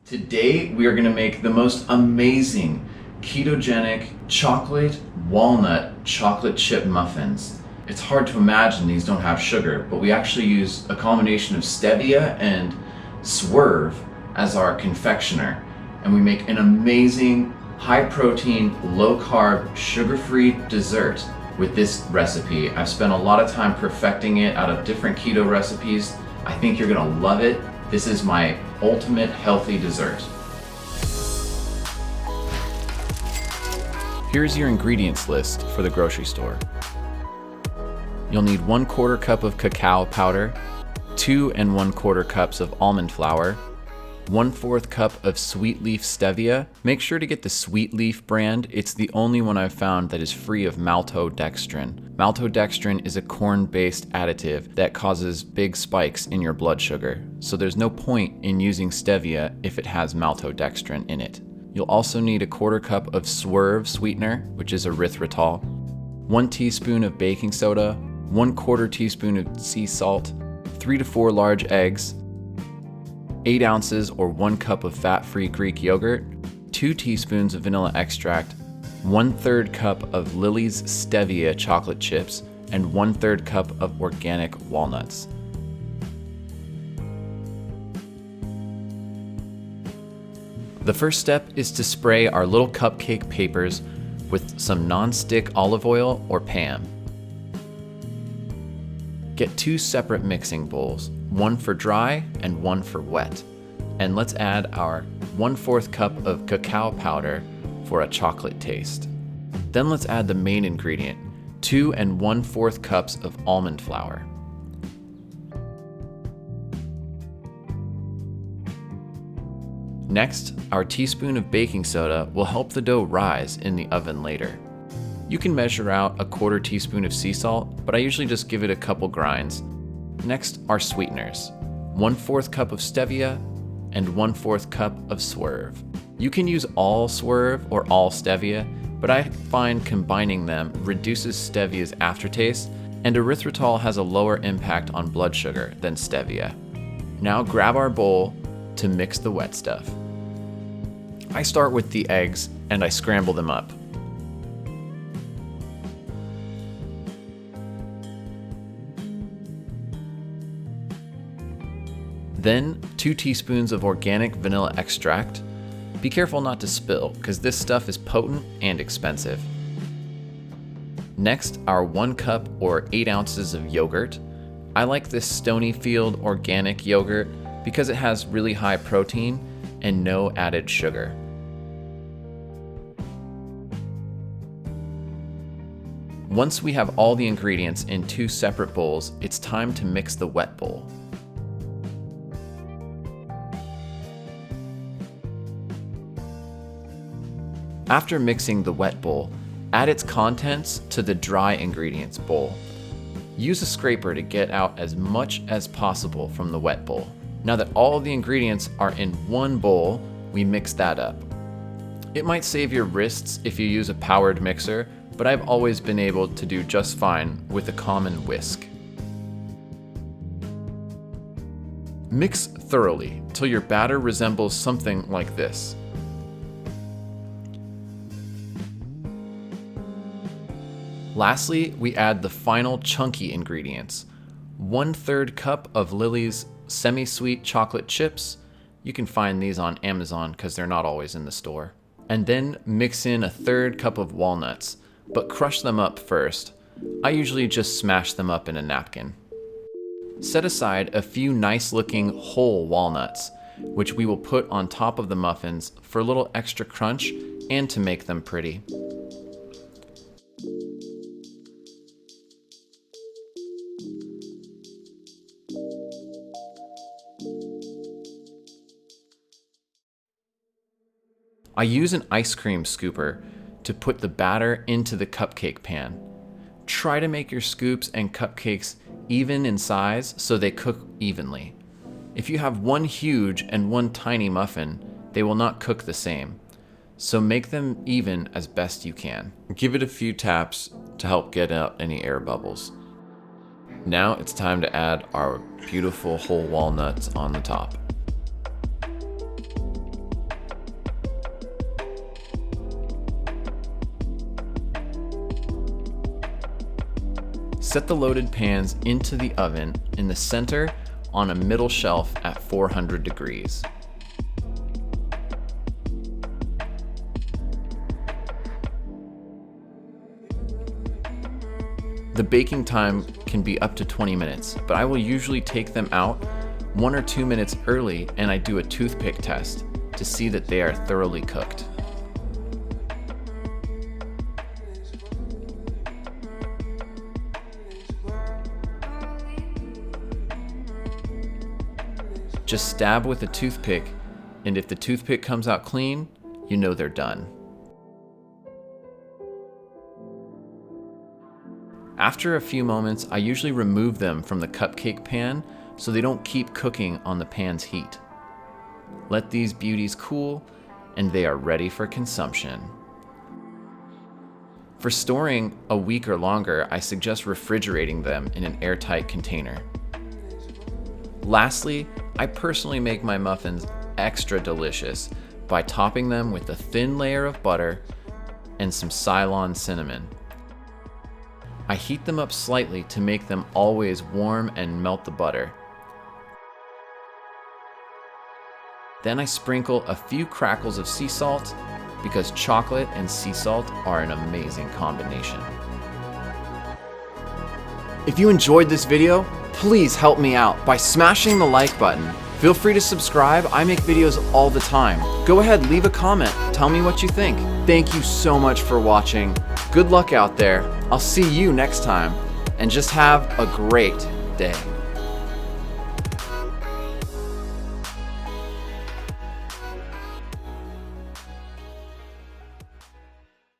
Today we are going to make the most amazing ketogenic chocolate walnut chocolate chip muffins. It's hard to imagine these don't have sugar, but we actually use a combination of stevia and Swerve as our confectioner, and we make an amazing high protein, low carb, sugar-free dessert with this recipe. I've spent a lot of time perfecting it out of different keto recipes. I think you're gonna love it. This is my ultimate healthy dessert. Here's your ingredients list for the grocery store. You'll need 1/4 cup of cacao powder, 2 1/4 cups of almond flour, 1/4 cup of SweetLeaf Stevia. Make sure to get the SweetLeaf brand. It's the only one I've found that is free of maltodextrin. Maltodextrin is a corn-based additive that causes big spikes in your blood sugar, so there's no point in using stevia if it has maltodextrin in it. You'll also need 1/4 cup of Swerve sweetener, which is erythritol, 1 teaspoon of baking soda, 1/4 teaspoon of sea salt, 3 to 4 large eggs, 8 ounces or 1 cup of fat-free Greek yogurt, 2 teaspoons of vanilla extract, 1/3 cup of Lily's Stevia chocolate chips, and 1/3 cup of organic walnuts. The first step is to spray our little cupcake papers with some non-stick olive oil or Pam. Get 2 separate mixing bowls, one for dry and one for wet. And let's add our 1/4 cup of cacao powder for a chocolate taste. Then let's add the main ingredient, 2 1/4 cups of almond flour. Next, our teaspoon of baking soda will help the dough rise in the oven later. You can measure out 1/4 teaspoon of sea salt, but I usually just give it a couple grinds. Next, our sweeteners, 1/4 cup of stevia and 1/4 cup of Swerve. You can use all Swerve or all stevia, but I find combining them reduces stevia's aftertaste, and erythritol has a lower impact on blood sugar than stevia. Now grab our bowl to mix the wet stuff. I start with the eggs and I scramble them up. Then 2 teaspoons of organic vanilla extract. Be careful not to spill, because this stuff is potent and expensive. Next, our 1 cup or 8 ounces of yogurt. I like this Stonyfield organic yogurt because it has really high protein and no added sugar. Once we have all the ingredients in 2 separate bowls, it's time to mix the wet bowl. After mixing the wet bowl, add its contents to the dry ingredients bowl. Use a scraper to get out as much as possible from the wet bowl. Now that all the ingredients are in one bowl, we mix that up. It might save your wrists if you use a powered mixer, but I've always been able to do just fine with a common whisk. Mix thoroughly till your batter resembles something like this. Lastly, we add the final chunky ingredients. 1/3 cup of Lily's semi-sweet chocolate chips. You can find these on Amazon because they're not always in the store. And then mix in 1/3 cup of walnuts, but crush them up first. I usually just smash them up in a napkin. Set aside a few nice looking whole walnuts, which we will put on top of the muffins for a little extra crunch and to make them pretty. I use an ice cream scooper to put the batter into the cupcake pan. Try to make your scoops and cupcakes even in size so they cook evenly. If you have one huge and one tiny muffin, they will not cook the same. So make them even as best you can. Give it a few taps to help get out any air bubbles. Now it's time to add our beautiful whole walnuts on the top. Set the loaded pans into the oven in the center on a middle shelf at 400 degrees. The baking time can be up to 20 minutes, but I will usually take them out 1 or 2 minutes early and I do a toothpick test to see that they are thoroughly cooked. Just stab with a toothpick, and if the toothpick comes out clean, you know they're done. After a few moments, I usually remove them from the cupcake pan so they don't keep cooking on the pan's heat. Let these beauties cool, and they are ready for consumption. For storing a week or longer, I suggest refrigerating them in an airtight container. Lastly, I personally make my muffins extra delicious by topping them with a thin layer of butter and some Ceylon cinnamon. I heat them up slightly to make them always warm and melt the butter. Then I sprinkle a few crackles of sea salt because chocolate and sea salt are an amazing combination. If you enjoyed this video, please help me out by smashing the like button. Feel free to subscribe. I make videos all the time. Go ahead, leave a comment. Tell me what you think. Thank you so much for watching. Good luck out there. I'll see you next time. And just have a great day.